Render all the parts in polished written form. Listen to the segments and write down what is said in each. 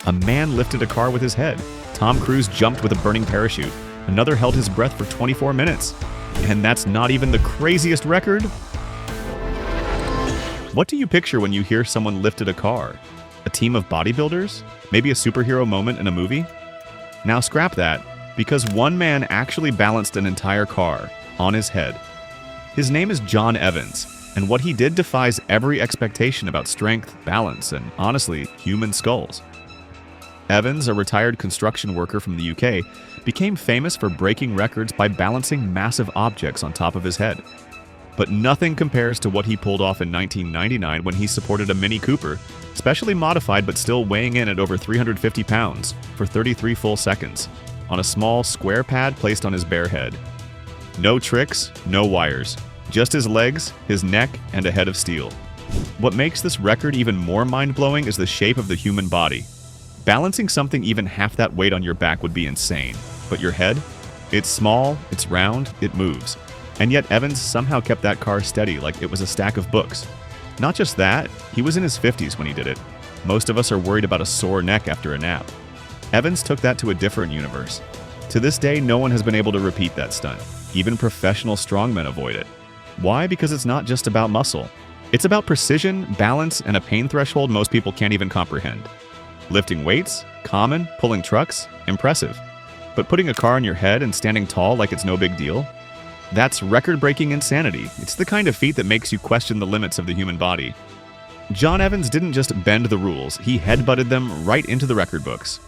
A man lifted a car with his head. Tom Cruise jumped with a burning parachute. Another held his breath for 24 minutes. And that's not even the craziest record. What do you picture when you hear someone lifted a car? A team of bodybuilders? Maybe a superhero moment in a movie? Now scrap that, because one man actually balanced an entire car on his head. His name is John Evans, and what he did defies every expectation about strength, balance, and honestly, human skulls. Evans, a retired construction worker from the UK, became famous for breaking records by balancing massive objects on top of his head. But nothing compares to what he pulled off in 1999 when he supported a Mini Cooper, specially modified but still weighing in at over 350 pounds, for 33 full seconds, on a small square pad placed on his bare head. No tricks, no wires, just his legs, his neck, and a head of steel. What makes this record even more mind-blowing is the shape of the human body. Balancing something even half that weight on your back would be insane, but your head? It's small, it's round, it moves. And yet Evans somehow kept that car steady like it was a stack of books. Not just that, he was in his 50s when he did it. Most of us are worried about a sore neck after a nap. Evans took that to a different universe. To this day, no one has been able to repeat that stunt. Even professional strongmen avoid it. Why? Because it's not just about muscle. It's about precision, balance, and a pain threshold most people can't even comprehend. Lifting weights? Common. Pulling trucks? Impressive. But putting a car on your head and standing tall like it's no big deal? That's record-breaking insanity. It's the kind of feat that makes you question the limits of the human body. John Evans didn't just bend the rules, he headbutted them right into the record books.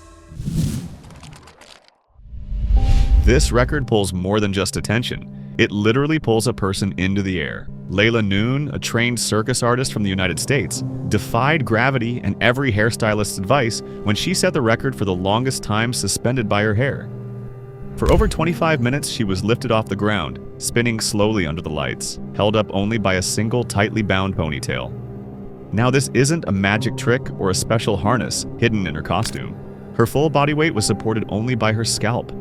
This record pulls more than just attention. It literally pulls a person into the air. Leila Noon, a trained circus artist from the United States, defied gravity and every hairstylist's advice when she set the record for the longest time suspended by her hair. For over 25 minutes, she was lifted off the ground, spinning slowly under the lights, held up only by a single tightly bound ponytail. Now, this isn't a magic trick or a special harness hidden in her costume. Her full body weight was supported only by her scalp.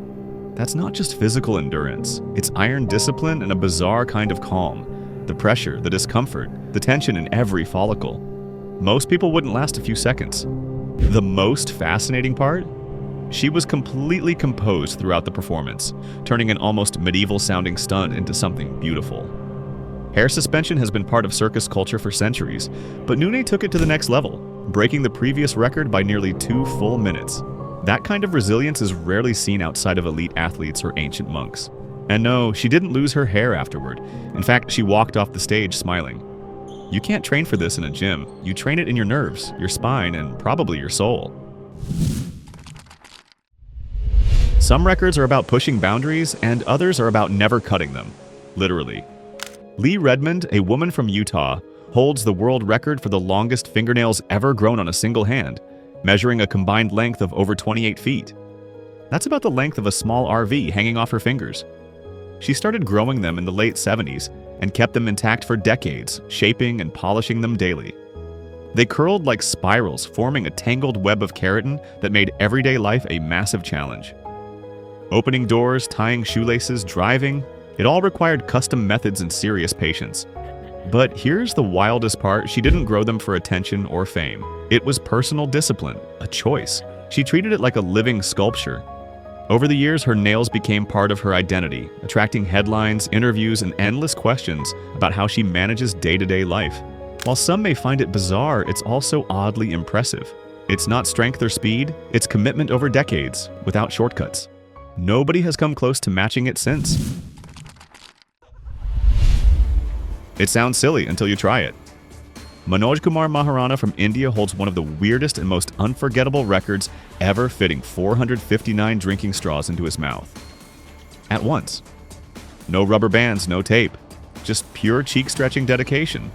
That's not just physical endurance, it's iron discipline and a bizarre kind of calm. The pressure, the discomfort, the tension in every follicle. Most people wouldn't last a few seconds. The most fascinating part? She was completely composed throughout the performance, turning an almost medieval-sounding stunt into something beautiful. Hair suspension has been part of circus culture for centuries, but Noon took it to the next level, breaking the previous record by nearly 2 full minutes. That kind of resilience is rarely seen outside of elite athletes or ancient monks. And no, she didn't lose her hair afterward. In fact, she walked off the stage smiling. You can't train for this in a gym. You train it in your nerves, your spine, and probably your soul. Some records are about pushing boundaries, and others are about never cutting them. Literally. Redmond, a woman from Utah, holds the world record for the longest fingernails ever grown on a single hand, measuring a combined length of over 28 feet. That's about the length of a small RV hanging off her fingers. She started growing them in the late 70s and kept them intact for decades, shaping and polishing them daily. They curled like spirals, forming a tangled web of keratin that made everyday life a massive challenge. Opening doors, tying shoelaces, driving, it all required custom methods and serious patience. But here's the wildest part, she didn't grow them for attention or fame. It was personal discipline, a choice. She treated it like a living sculpture. Over the years, her nails became part of her identity, attracting headlines, interviews, and endless questions about how she manages day-to-day life. While some may find it bizarre, it's also oddly impressive. It's not strength or speed, it's commitment over decades, without shortcuts. Nobody has come close to matching it since. It sounds silly until you try it. Manojumar Maharana from India holds one of the weirdest and most unforgettable records ever, fitting 459 drinking straws into his mouth. At once. No rubber bands, no tape. Just pure cheek-stretching dedication.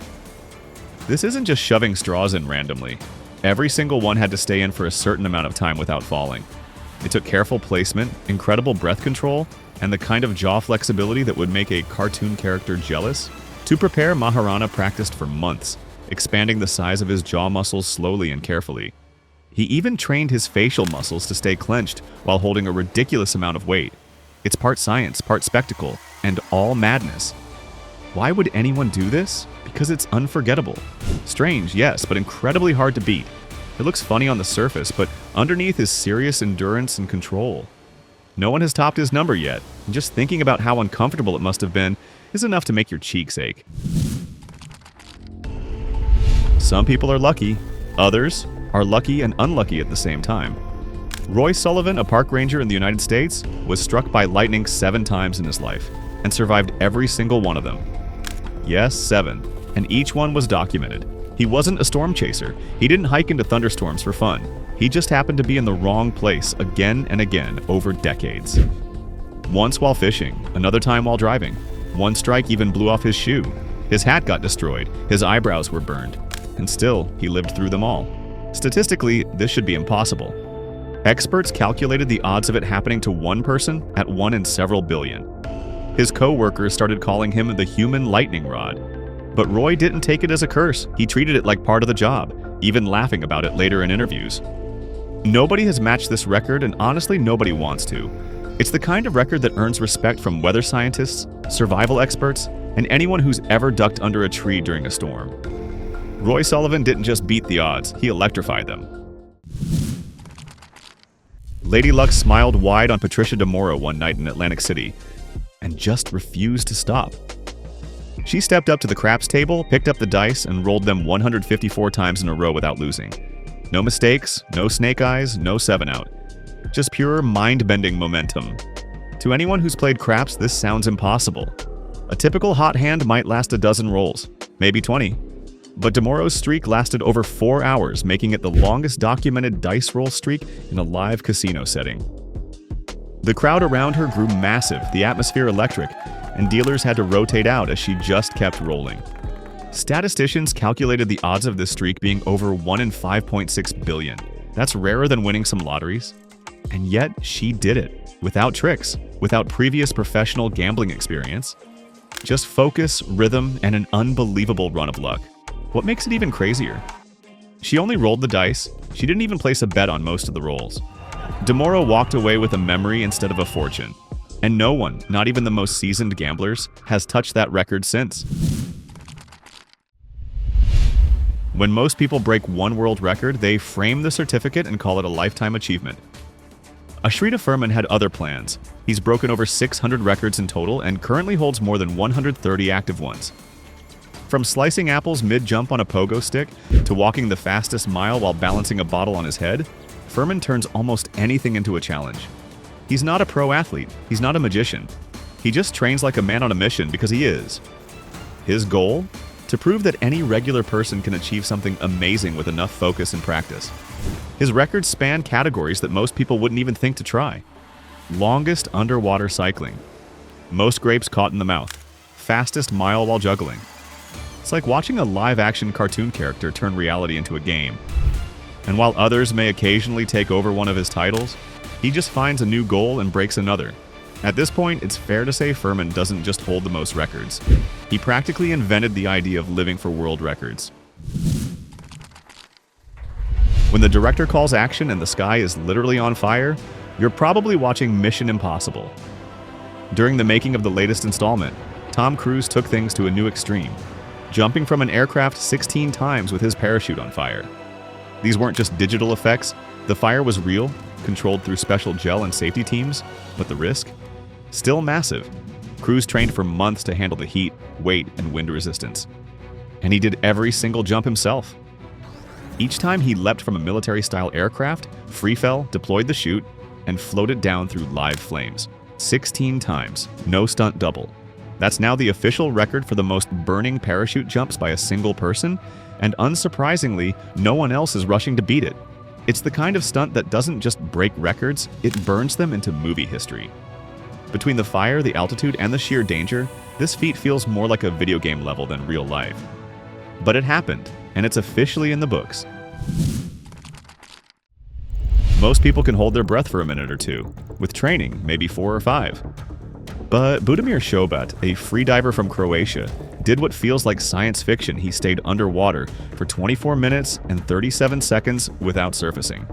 This isn't just shoving straws in randomly. Every single one had to stay in for a certain amount of time without falling. It took careful placement, incredible breath control, and the kind of jaw flexibility that would make a cartoon character jealous. To prepare, Maharana practiced for months, expanding the size of his jaw muscles slowly and carefully. He even trained his facial muscles to stay clenched while holding a ridiculous amount of weight. It's part science, part spectacle, and all madness. Why would anyone do this? Because it's unforgettable. Strange, yes, but incredibly hard to beat. It looks funny on the surface, but underneath is serious endurance and control. No one has topped his number yet, and just thinking about how uncomfortable it must have been is enough to make your cheeks ache. Some people are lucky, others are lucky and unlucky at the same time. Roy Sullivan, a park ranger in the United States, was struck by lightning 7 times in his life and survived every single one of them. Yes, 7, and each one was documented. He wasn't a storm chaser. He didn't hike into thunderstorms for fun. He just happened to be in the wrong place again and again over decades. Once while fishing, another time while driving. One strike even blew off his shoe. His hat got destroyed. His eyebrows were burned. And still, he lived through them all. Statistically, this should be impossible. Experts calculated the odds of it happening to one person at 1 in several billion. His co-workers started calling him the human lightning rod. But Roy didn't take it as a curse. He treated it like part of the job, even laughing about it later in interviews. Nobody has matched this record, and honestly, nobody wants to. It's the kind of record that earns respect from weather scientists, survival experts, and anyone who's ever ducked under a tree during a storm. Roy Sullivan didn't just beat the odds, he electrified them. Lady Luck smiled wide on Patricia Demorro one night in Atlantic City, and just refused to stop. She stepped up to the craps table, picked up the dice, and rolled them 154 times in a row without losing. No mistakes, no snake eyes, no 7-out. Just pure mind-bending momentum. To anyone who's played craps, this sounds impossible. A typical hot hand might last a dozen rolls, maybe 20. But Demorro's streak lasted over 4 hours, making it the longest documented dice roll streak in a live casino setting. The crowd around her grew massive, the atmosphere electric, and dealers had to rotate out as she just kept rolling. Statisticians calculated the odds of this streak being over 1 in 5.6 billion. That's rarer than winning some lotteries. And yet, she did it, without tricks, without previous professional gambling experience. Just focus, rhythm, and an unbelievable run of luck. What makes it even crazier? She only rolled the dice. She didn't even place a bet on most of the rolls. Demorro walked away with a memory instead of a fortune. And no one, not even the most seasoned gamblers, has touched that record since. When most people break one world record, they frame the certificate and call it a lifetime achievement. Asha Ferman had other plans. He's broken over 600 records in total and currently holds more than 130 active ones. From slicing apples mid-jump on a pogo stick to walking the fastest mile while balancing a bottle on his head, Ferman turns almost anything into a challenge. He's not a pro athlete. He's not a magician. He just trains like a man on a mission because he is. His goal? To prove that any regular person can achieve something amazing with enough focus and practice. His records span categories that most people wouldn't even think to try. Longest underwater cycling. Most grapes caught in the mouth. Fastest mile while juggling. It's like watching a live-action cartoon character turn reality into a game. And while others may occasionally take over one of his titles, he just finds a new goal and breaks another. At this point, it's fair to say Ferman doesn't just hold the most records. He practically invented the idea of living for world records. When the director calls action and the sky is literally on fire, you're probably watching Mission Impossible. During the making of the latest installment, Tom Cruise took things to a new extreme, jumping from an aircraft 16 times with his parachute on fire. These weren't just digital effects. The fire was real, controlled through special gel and safety teams, but the risk? Still massive. Cruz trained for months to handle the heat, weight, and wind resistance. And he did every single jump himself. Each time he leapt from a military-style aircraft, free fell, deployed the chute, and floated down through live flames. 16 times, no stunt double. That's now the official record for the most burning parachute jumps by a single person, and unsurprisingly, no one else is rushing to beat it. It's the kind of stunt that doesn't just break records, it burns them into movie history. Between the fire, the altitude, and the sheer danger, this feat feels more like a video game level than real life. But it happened, and it's officially in the books. Most people can hold their breath for a minute or two. With training, maybe 4 or 5. But Bameir Shobat, a freediver from Croatia, did what feels like science fiction. He stayed underwater for 24 minutes and 37 seconds without surfacing.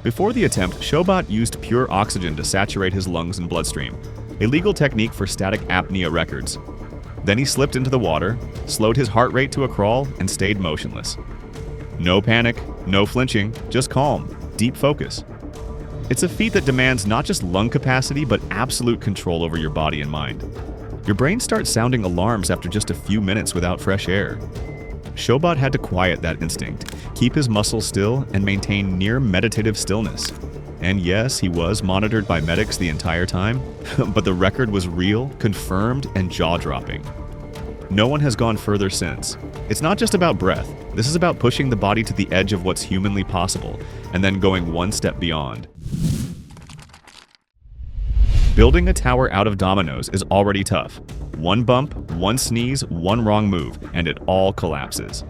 Before the attempt, Shobat used pure oxygen to saturate his lungs and bloodstream, a legal technique for static apnea records. Then he slipped into the water, slowed his heart rate to a crawl, and stayed motionless. No panic, No flinching, just calm, deep focus. It's a feat that demands not just lung capacity, but absolute control over your body and mind. Your brain starts sounding alarms after just a few minutes without fresh air. Shobat had to quiet that instinct, keep his muscles still, and maintain near meditative stillness. And yes, he was monitored by medics the entire time, but the record was real, confirmed, and jaw-dropping. No one has gone further since. It's not just about breath. This is about pushing the body to the edge of what's humanly possible, and then going one step beyond. Building a tower out of dominoes is already tough. One bump, one sneeze, one wrong move, and it all collapses.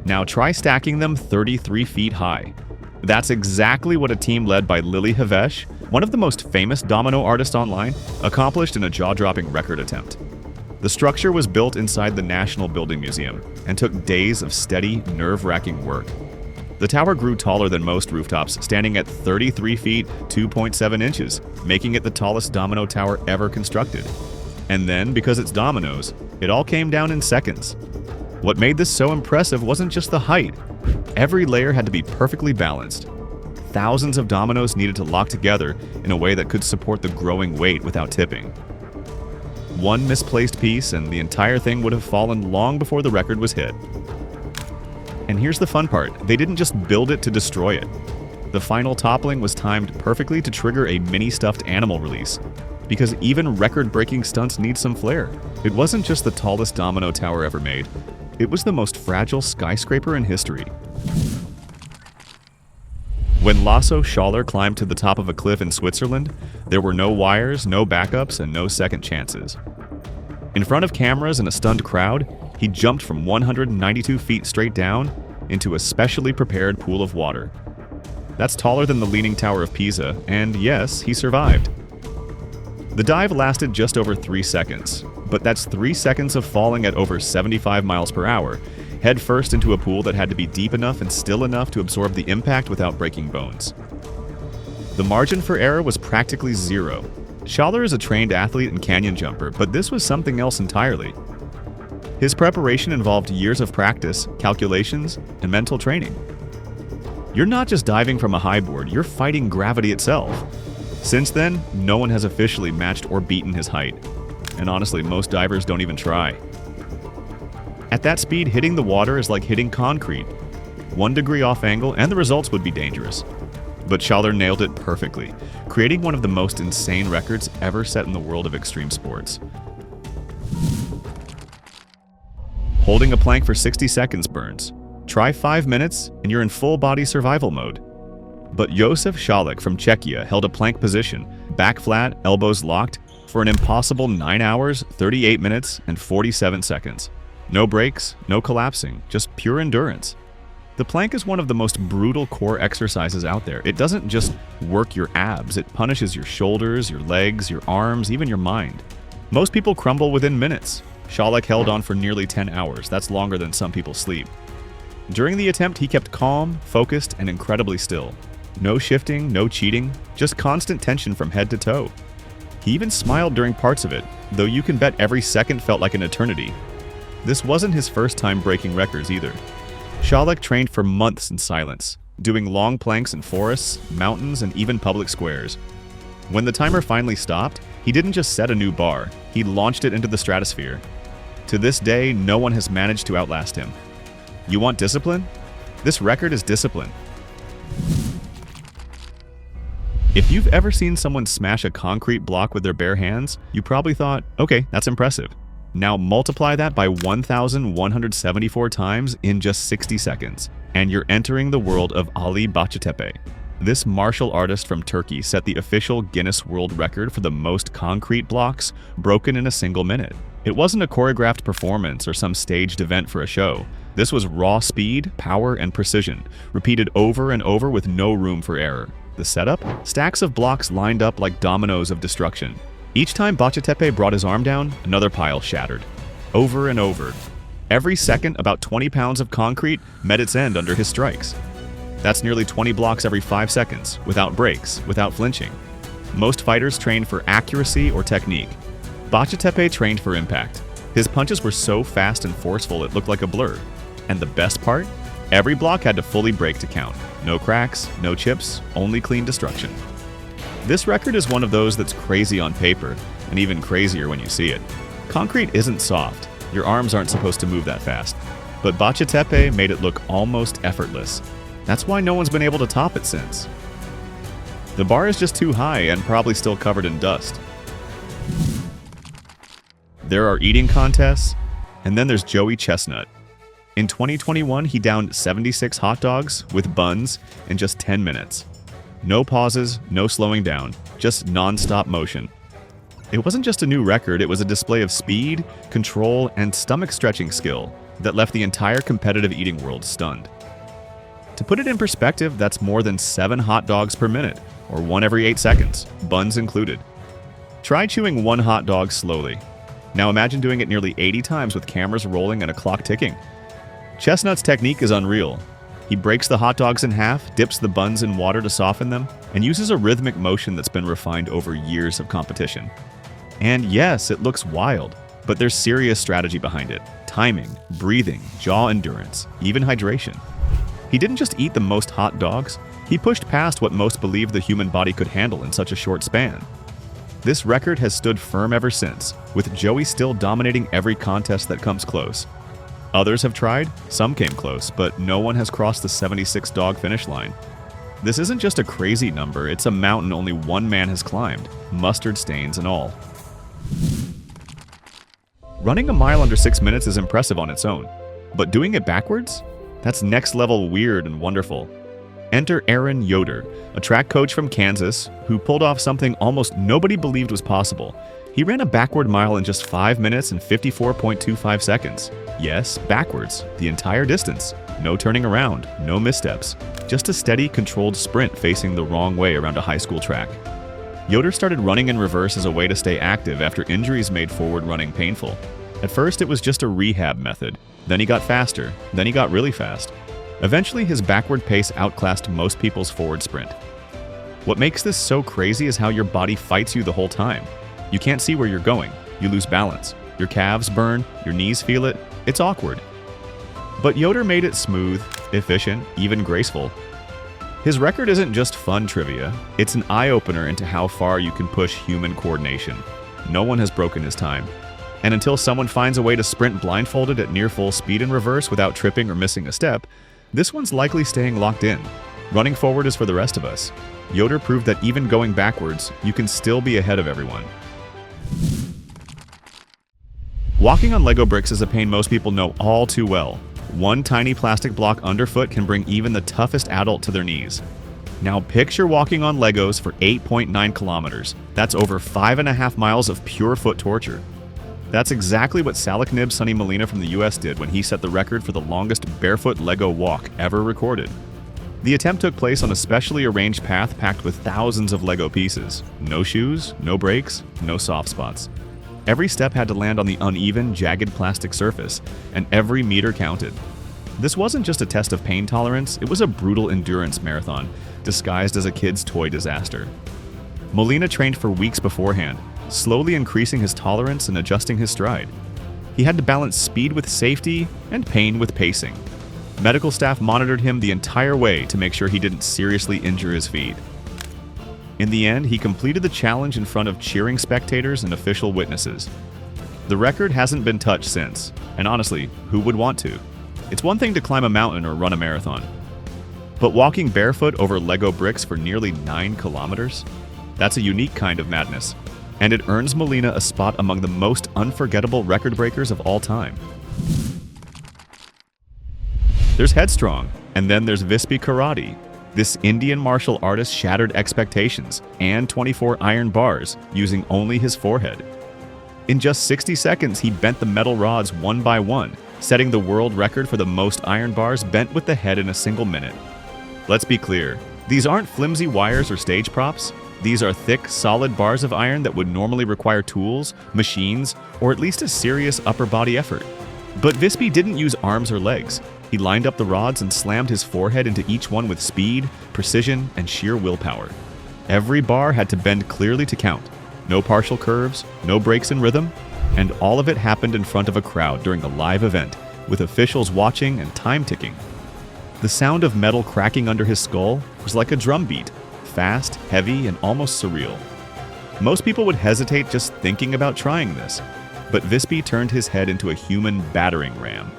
Now try stacking them 33 feet high. That's exactly what a team led by Lily Havesh, one of the most famous domino artists online, accomplished in a jaw-dropping record attempt. The structure was built inside the National Building Museum and took days of steady, nerve-wracking work. The tower grew taller than most rooftops, standing at 33 feet, 2.7 inches, making it the tallest domino tower ever constructed. And then, because it's dominoes, it all came down in seconds. What made this so impressive wasn't just the height. Every layer had to be perfectly balanced. Thousands of dominoes needed to lock together in a way that could support the growing weight without tipping. One misplaced piece and the entire thing would have fallen long before the record was hit. And here's the fun part, they didn't just build it to destroy it. The final toppling was timed perfectly to trigger a mini stuffed animal release, because even record-breaking stunts need some flair. It wasn't just the tallest domino tower ever made, it was the most fragile skyscraper in history. When Lasso Schaller climbed to the top of a cliff in Switzerland, there were no wires, no backups, and no second chances. In front of cameras and a stunned crowd, he jumped from 192 feet straight down into a specially prepared pool of water. That's taller than the Leaning Tower of Pisa, and yes, he survived. The dive lasted just over 3 seconds, but that's 3 seconds of falling at over 75 miles per hour, head first into a pool that had to be deep enough and still enough to absorb the impact without breaking bones. The margin for error was practically zero. Schaller is a trained athlete and canyon jumper, but this was something else entirely. His preparation involved years of practice, calculations, and mental training. You're not just diving from a high board, you're fighting gravity itself. Since then, no one has officially matched or beaten his height. And honestly, most divers don't even try. At that speed, hitting the water is like hitting concrete. 1 degree off angle and the results would be dangerous. But Schaller nailed it perfectly, creating one of the most insane records ever set in the world of extreme sports. Holding a plank for 60 seconds burns. Try 5 minutes and you're in full body survival mode. But Josef Šalik from Czechia held a plank position, back flat, elbows locked, for an impossible 9 hours, 38 minutes, and 47 seconds. No breaks, no collapsing, just pure endurance. The plank is one of the most brutal core exercises out there. It doesn't just work your abs, it punishes your shoulders, your legs, your arms, even your mind. Most people crumble within minutes. Šalik held on for nearly 10 hours. That's longer than some people sleep. During the attempt, he kept calm, focused, and incredibly still. No shifting, no cheating, just constant tension from head to toe. He even smiled during parts of it, though you can bet every second felt like an eternity. This wasn't his first time breaking records either. Šalik trained for months in silence, doing long planks in forests, mountains, and even public squares. When the timer finally stopped, he didn't just set a new bar, he launched it into the stratosphere. To this day, no one has managed to outlast him. You want discipline? This record is discipline. If you've ever seen someone smash a concrete block with their bare hands, you probably thought, okay, that's impressive. Now multiply that by 1,174 times in just 60 seconds, and you're entering the world of Ali Bachatepe. This martial artist from Turkey set the official Guinness World Record for the most concrete blocks broken in a single minute. It wasn't a choreographed performance or some staged event for a show. This was raw speed, power, and precision, repeated over and over with no room for error. The setup? Stacks of blocks lined up like dominoes of destruction. Each time Bachatepe brought his arm down, another pile shattered. Over and over. Every second, about 20 pounds of concrete met its end under his strikes. That's nearly 20 blocks every 5 seconds, without breaks, without flinching. Most fighters trained for accuracy or technique. Bachatepe trained for impact. His punches were so fast and forceful it looked like a blur. And the best part? Every block had to fully break to count. No cracks, no chips, only clean destruction. This record is one of those that's crazy on paper, and even crazier when you see it. Concrete isn't soft. Your arms aren't supposed to move that fast. But Bachatepe made it look almost effortless. That's why no one's been able to top it since. The bar is just too high and probably still covered in dust. There are eating contests, and then there's Joey Chestnut. In 2021, he downed 76 hot dogs with buns in just 10 minutes. No pauses, no slowing down, just non-stop motion. It wasn't just a new record, it was a display of speed, control, and stomach-stretching skill that left the entire competitive eating world stunned. To put it in perspective, that's more than 7 hot dogs per minute, or 1 every 8 seconds, buns included. Try chewing 1 hot dog slowly. Now imagine doing it nearly 80 times with cameras rolling and a clock ticking. Chestnut's technique is unreal. He breaks the hot dogs in half, dips the buns in water to soften them, and uses a rhythmic motion that's been refined over years of competition. And yes, it looks wild, but there's serious strategy behind it. Timing, breathing, jaw endurance, even hydration. He didn't just eat the most hot dogs, he pushed past what most believed the human body could handle in such a short span. This record has stood firm ever since, with Joey still dominating every contest that comes close. Others have tried, some came close, but no one has crossed the 76-dog finish line. This isn't just a crazy number, it's a mountain only one man has climbed, mustard stains and all. Running a mile under 6 minutes is impressive on its own, but doing it backwards? That's next level weird and wonderful. Enter Aaron Yoder, a track coach from Kansas who pulled off something almost nobody believed was possible. He ran a backward mile in just 5 minutes and 54.25 seconds. Yes, backwards, the entire distance. No turning around, no missteps. Just a steady, controlled sprint facing the wrong way around a high school track. Yoder started running in reverse as a way to stay active after injuries made forward running painful. At first, it was just a rehab method. Then he got faster. Then he got really fast. Eventually, his backward pace outclassed most people's forward sprint. What makes this so crazy is how your body fights you the whole time. You can't see where you're going. You lose balance. Your calves burn. Your knees feel it. It's awkward. But Yoder made it smooth, efficient, even graceful. His record isn't just fun trivia. It's an eye-opener into how far you can push human coordination. No one has broken his time. And until someone finds a way to sprint blindfolded at near full speed in reverse without tripping or missing a step, this one's likely staying locked in. Running forward is for the rest of us. Yoder proved that even going backwards, you can still be ahead of everyone. Walking on Lego bricks is a pain most people know all too well. One tiny plastic block underfoot can bring even the toughest adult to their knees. Now picture walking on Legos for 8.9 kilometers. That's over 5.5 miles of pure foot torture. That's exactly what Salaknib Sonny Molina from the US did when he set the record for the longest barefoot Lego walk ever recorded. The attempt took place on a specially arranged path packed with thousands of Lego pieces. No shoes, no brakes, no soft spots. Every step had to land on the uneven, jagged plastic surface, and every meter counted. This wasn't just a test of pain tolerance, it was a brutal endurance marathon, disguised as a kid's toy disaster. Molina trained for weeks beforehand, slowly increasing his tolerance and adjusting his stride. He had to balance speed with safety and pain with pacing. Medical staff monitored him the entire way to make sure he didn't seriously injure his feet. In the end, he completed the challenge in front of cheering spectators and official witnesses. The record hasn't been touched since, and honestly, who would want to? It's one thing to climb a mountain or run a marathon. But walking barefoot over Lego bricks for nearly 9 kilometers? That's a unique kind of madness, and it earns Molina a spot among the most unforgettable record breakers of all time. There's Headstrong, and then there's Vispy Karate. This Indian martial artist shattered expectations and 24 iron bars using only his forehead. In just 60 seconds, he bent the metal rods one by one, setting the world record for the most iron bars bent with the head in a single minute. Let's be clear, these aren't flimsy wires or stage props. These are thick, solid bars of iron that would normally require tools, machines, or at least a serious upper body effort. But Vispy didn't use arms or legs. He lined up the rods and slammed his forehead into each one with speed, precision, and sheer willpower. Every bar had to bend clearly to count. No partial curves, no breaks in rhythm, and all of it happened in front of a crowd during a live event, with officials watching and time ticking. The sound of metal cracking under his skull was like a drum beat, fast, heavy, and almost surreal. Most people would hesitate just thinking about trying this, but Vispy turned his head into a human battering ram.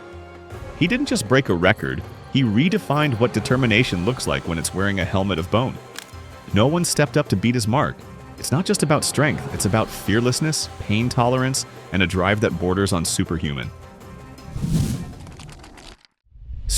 He didn't just break a record, he redefined what determination looks like when it's wearing a helmet of bone. No one stepped up to beat his mark. It's not just about strength, it's about fearlessness, pain tolerance, and a drive that borders on superhuman.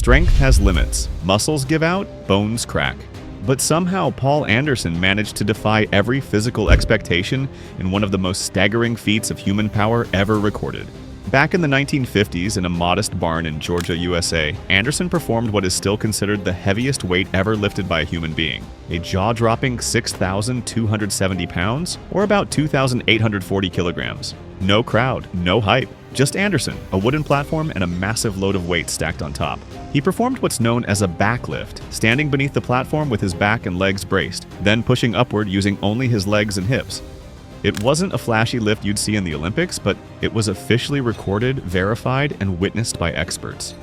Strength has limits. Muscles give out, bones crack. But somehow Paul Anderson managed to defy every physical expectation in one of the most staggering feats of human power ever recorded. Back in the 1950s, in a modest barn in Georgia, USA, Anderson performed what is still considered the heaviest weight ever lifted by a human being, a jaw-dropping 6,270 pounds, or about 2,840 kilograms. No crowd, no hype, just Anderson, a wooden platform, and a massive load of weight stacked on top. He performed what's known as a backlift, standing beneath the platform with his back and legs braced, then pushing upward using only his legs and hips. It wasn't a flashy lift you'd see in the Olympics, but it was officially recorded, verified, and witnessed by experts.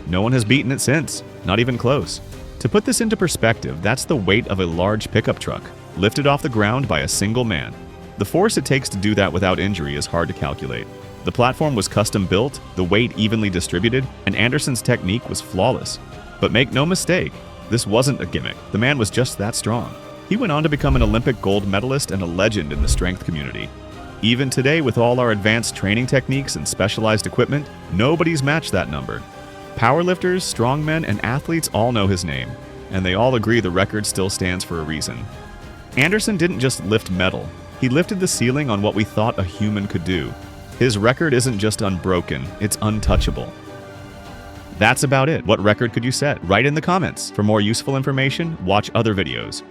No one has beaten it since, not even close. To put this into perspective, that's the weight of a large pickup truck, lifted off the ground by a single man. The force it takes to do that without injury is hard to calculate. The platform was custom built, the weight evenly distributed, and Anderson's technique was flawless. But make no mistake, this wasn't a gimmick. The man was just that strong. He went on to become an Olympic gold medalist and a legend in the strength community. Even today, with all our advanced training techniques and specialized equipment, nobody's matched that number. Powerlifters, strongmen, and athletes all know his name, and they all agree the record still stands for a reason. Anderson didn't just lift metal, he lifted the ceiling on what we thought a human could do. His record isn't just unbroken, it's untouchable. That's about it. What record could you set? Write in the comments. For more useful information, watch other videos.